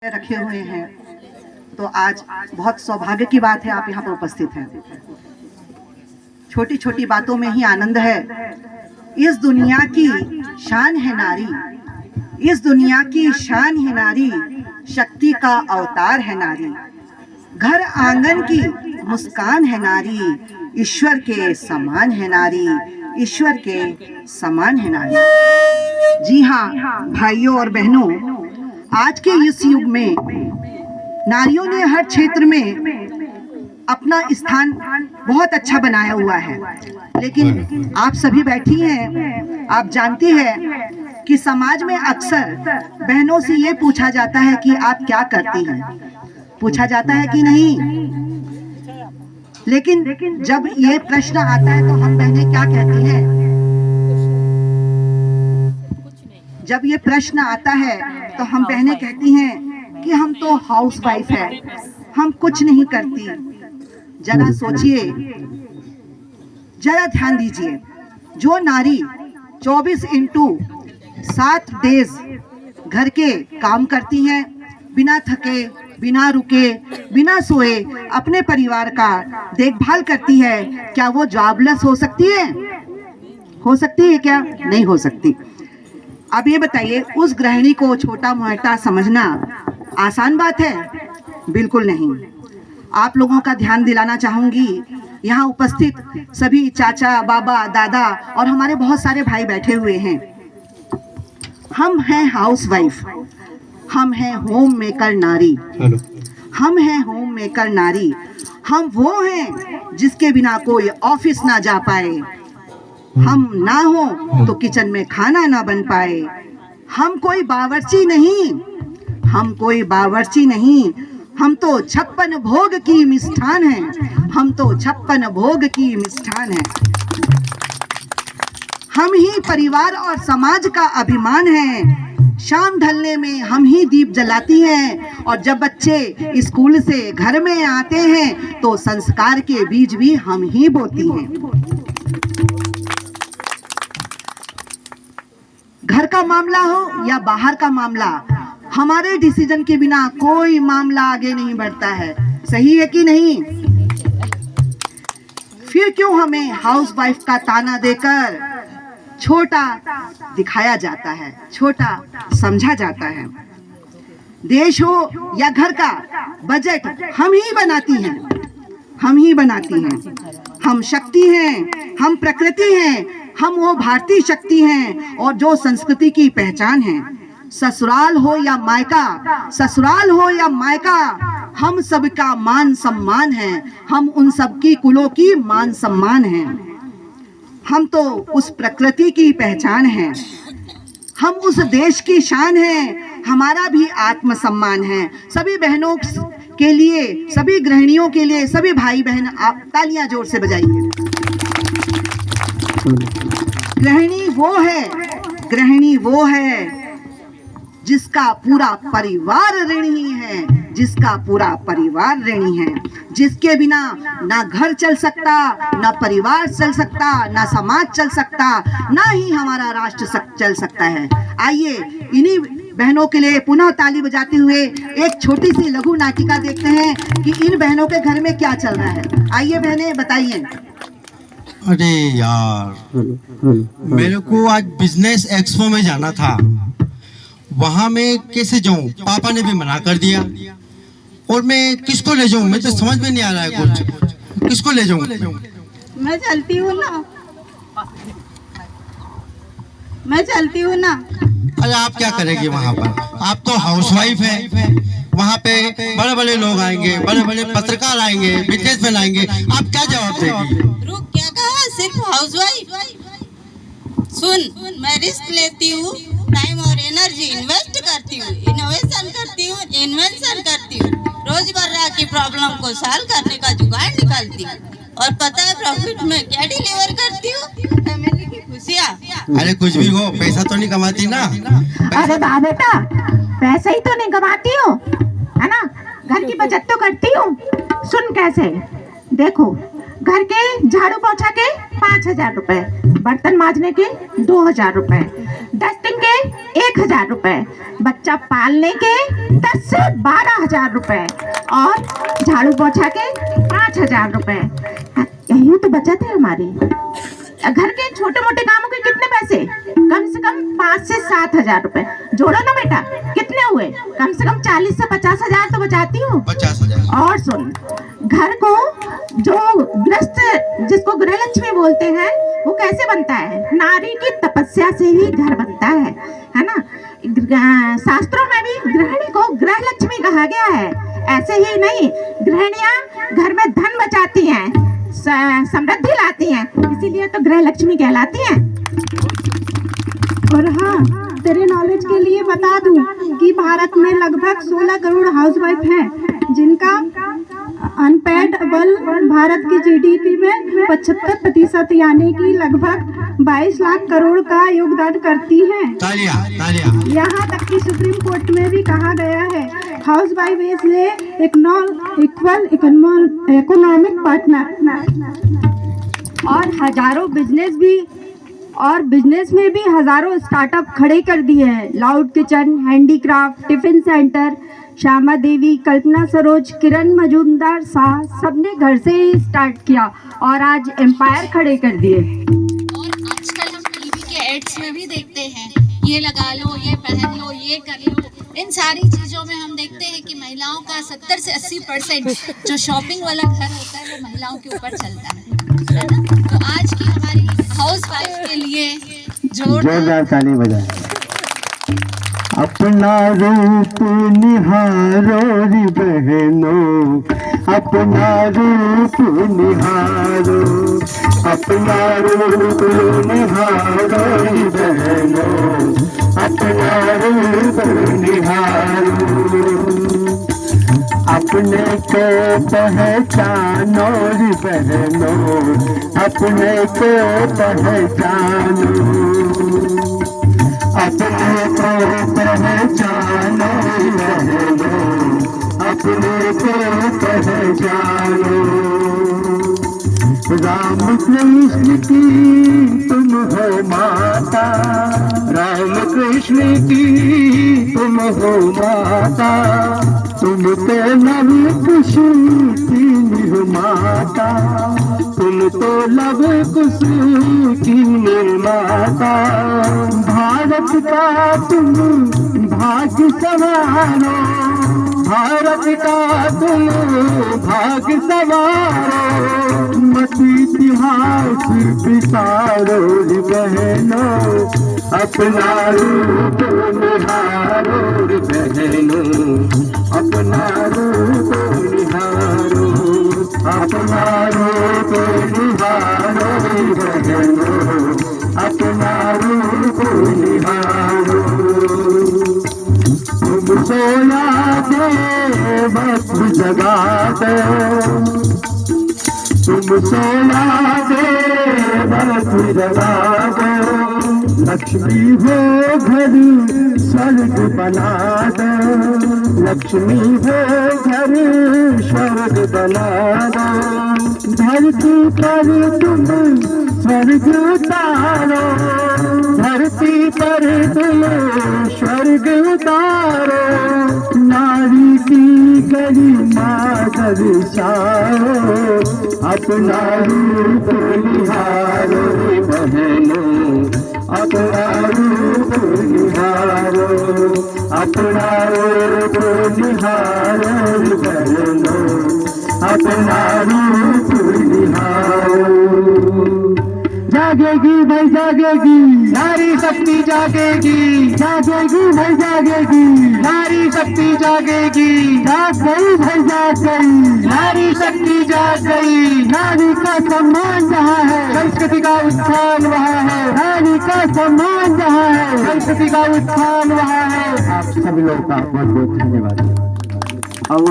रखे हुए हैं, तो आज बहुत सौभाग्य की बात है आप यहाँ पर उपस्थित हैं। छोटी छोटी बातों में ही आनंद है। इस दुनिया की शान है नारी, इस दुनिया की शान है नारी, शक्ति का अवतार है नारी, घर आंगन की मुस्कान है नारी, ईश्वर के समान है नारी, ईश्वर के समान है नारी। जी हाँ भाइयों और बहनों, आज के इस युग में नारियों ने हर क्षेत्र में अपना स्थान बहुत अच्छा बनाया हुआ है। लेकिन आप सभी बैठी हैं, आप जानती हैं कि समाज में अक्सर बहनों से ये पूछा जाता है कि आप क्या करती हैं, पूछा जाता है कि नहीं। लेकिन जब ये प्रश्न आता है तो हम बहनें क्या कहती हैं? जब ये प्रश्न आता है तो हम बहनें कहती हैं कि हम तो हाउस वाइफ है, हम कुछ नहीं करती। जरा सोचिए, जरा ध्यान दीजिए, जो नारी 24/7 डेज घर के काम करती हैं, बिना थके, बिना रुके, बिना सोए अपने परिवार का देखभाल करती है, क्या वो जॉबलेस हो सकती है? हो सकती है क्या? नहीं हो सकती। अब ये बताइए, उस गृहिणी को छोटा मोटा समझना आसान बात है? बिल्कुल नहीं। आप लोगों का ध्यान दिलाना चाहूंगी, यहाँ उपस्थित सभी चाचा, बाबा, दादा और हमारे बहुत सारे भाई बैठे हुए हैं। हम हैं हाउस वाइफ, हम हैं होम मेकर नारी, हम हैं होम मेकर नारी। हम वो हैं जिसके बिना कोई ऑफिस ना जा पाए, हम ना हो तो किचन में खाना ना बन पाए। हम कोई बावर्ची नहीं, हम कोई बावर्ची नहीं, हम तो 56 भोग की मिष्ठान हैं, हम तो 56 भोग की मिष्ठान हैं। हम ही परिवार और समाज का अभिमान हैं। शाम ढलने में हम ही दीप जलाती हैं, और जब बच्चे स्कूल से घर में आते हैं तो संस्कार के बीज भी हम ही बोती हैं। घर का मामला हो या बाहर का मामला, हमारे डिसीजन के बिना कोई मामला आगे नहीं बढ़ता है। सही है कि नहीं? फिर क्यों हमें हाउस वाइफ का ताना देकर छोटा दिखाया जाता है, छोटा समझा जाता है? देश हो या घर का बजट हम ही बनाती हैं, हम ही बनाती हैं। हम शक्ति हैं, हम प्रकृति हैं, हम वो भारतीय शक्ति हैं और जो संस्कृति की पहचान है। ससुराल हो या मायका, ससुराल हो या मायका, हम सबका मान सम्मान है, हम उन सबकी कुलों की मान सम्मान है। हम तो उस प्रकृति की पहचान है, हम उस देश की शान है, हमारा भी आत्मसम्मान है। सभी बहनों के लिए, सभी गृहिणियों के लिए, सभी भाई बहन आप तालियां जोर से बजाइए। गृहिणी वो है, गृहिणी वो है जिसका पूरा परिवार ऋणी है, जिसका पूरा परिवार ऋणी है, जिसके बिना ना घर चल सकता, ना परिवार चल सकता, ना समाज चल सकता, ना ही हमारा राष्ट्र चल सकता है। आइए इन्हीं बहनों के लिए पुनः ताली बजाते हुए एक छोटी सी लघु नाटिका देखते हैं कि इन बहनों के घर में क्या चल रहा है। आइए बहनें बताइए। अरे यार, मेरे को आज बिजनेस एक्सपो में जाना था, वहां मैं कैसे जाऊं? पापा ने भी मना कर दिया, और मैं किसको ले जाऊं? मैं तो समझ में नहीं आ रहा है कुछ, किसको ले जाऊं? मैं चलती हूँ ना, मैं चलती हूँ ना। अरे आप क्या करेंगे वहां पर? आप तो हाउसवाइफ है, वहां पे बड़े बड़े लोग आएंगे, बड़े बड़े पत्रकार आएंगे, बिजनेसमैन आएंगे, आप क्या जवाब देंगी? रुक, क्या कहा? सिर्फ हाउसवाइफ? सुन, मैं रिस्क लेती हूँ, टाइम और एनर्जी इन्वेस्ट करती हूँ, इनोवेशन करती हूँ, इन्वेंशन करती हूँ, रोजमर्रा की प्रॉब्लम को सॉल्व करने का जुगाड़ निकालती हूँ, और पता है प्रॉफिट में क्या डिलीवर करती हूँ? फैमिली की खुशियाँ। अरे कुछ भी हो, पैसा तो नहीं कमाती ना? अरे बा बेटा, पैसे ही तो नहीं कमाती हूँ, है ना? घर की बचत तो करती हूँ। सुन कैसे, देखो, घर के झाड़ू पोछा के 5,000 रुपए, बर्तन मांजने के 2000 रुपए, डस्टिंग के 1000 रुपए, बच्चा पालने के 10 से 12,000 रुपए और झाड़ू पोछा के 5,000 रुपए। यही तो बचत है हमारी। घर के छोटे मोटे कामों के कितने पैसे? कम से कम 5 से 7,000 रुपए। जोड़ो ना बेटा, कितने हुए? कम से कम 40 से 50,000 तो बचाती हूँ। 50,000। और सुन, घर को जो गृहस्थ, जिसको गृह लक्ष्मी बोलते हैं, वो कैसे बनता है? नारी की तपस्या से ही घर बनता है ना। शास्त्रों में भी गृहिणी को गृह लक्ष्मी कहा गया है। ऐसे ही नहीं, गृहिणियां घर में धन बचाती हैं, समृद्धि लाती हैं, इसीलिए तो गृह लक्ष्मी कहलाती हैं। और हाँ, तेरे नॉलेज के लिए बता दूं कि भारत में लगभग 16 करोड़ हाउसवाइफ हैं, जिनका अनपेडेबल भारत की जीडीपी में 75% यानी कि लगभग 22 लाख करोड़ का योगदान करती हैं। तालियां, तालियां। यहाँ तक कि सुप्रीम कोर्ट में भी कहा गया है, house wife is equal economic partner. और हजारों बिजनेस में भी हजारों स्टार्टअप खड़े कर दिए हैं। Loud kitchen, handicraft, tiffin centre, Shyama Devi, Kalpana Saroj, Kiran Mazumdar Shaw, सबने घर से ही स्टार्ट किया और आज एम्पायर खड़े कर दिए। और आजकल हम टीवी के एड्स में भी देखते हैं, ये लगा लो, ये पहन लो, ये कर लो। इन सारी चीज़ों में हम देखते हैं कि महिलाओं का 70 से 80% जो शॉपिंग वाला घर होता है वो महिलाओं के ऊपर चलता है ना। तो आज की हमारी हाउस वाइफ के लिए जोरदार ताली बजाएं। अपना रूप निहारो रे बहनों, अपना रूप निहारो, अपना रूप निहारो रे बहनों, अपना रूप निहारो, अपने को पहचानो रे बहनों, अपने को पहचानो, अपने को पहचानो बहनों, अपने को पहचानो। राम कृष्ण की तुम हो माता, राम कृष्ण की तुम हो माता, तुम तो लव कुश की निर्माता, तुम तो लव कुश की निर्माता। भारत का तुम भाग्य संवारो, भारत का तुम भाग्य संवारो, मत इतिहास बिसारो रे बहनों, अपना रूप निहारो रे बहनों, अपना रूप निहारो, अपना रूप निहारो रे बहनों, अपना रूप निहारो। तुम सोया दे बस जगा दे, तुम सोया दे बस जगा दे, लक्ष्मी हो घर स्वर्ग बना दे, लक्ष्मी हो घर स्वर्ग बना दे। धरती पर तुम स्वर्ग उतारो, धरती पर तुम स्वर्ग उतारो, नारी की गरिमा दर्शाओ, अपना रूप निहारो बहनों, अपना रूप निहारो, अपना रूप निहारो बहनों, अपना रूप निहारो। जागेगी भाई जागेगी, नारी शक्ति जागेगी, जागेगी भाई जागेगी, नारी शक्ति जागेगी, जाग गई भाई जाग गई, नारी शक्ति जाग गई। नारी का सम्मान जहाँ है, संस्कृति का उत्थान वहाँ है, नारी का सम्मान जहाँ है, संस्कृति का उत्थान वहाँ है। आप सभी लोग का बहुत बहुत धन्यवाद। अब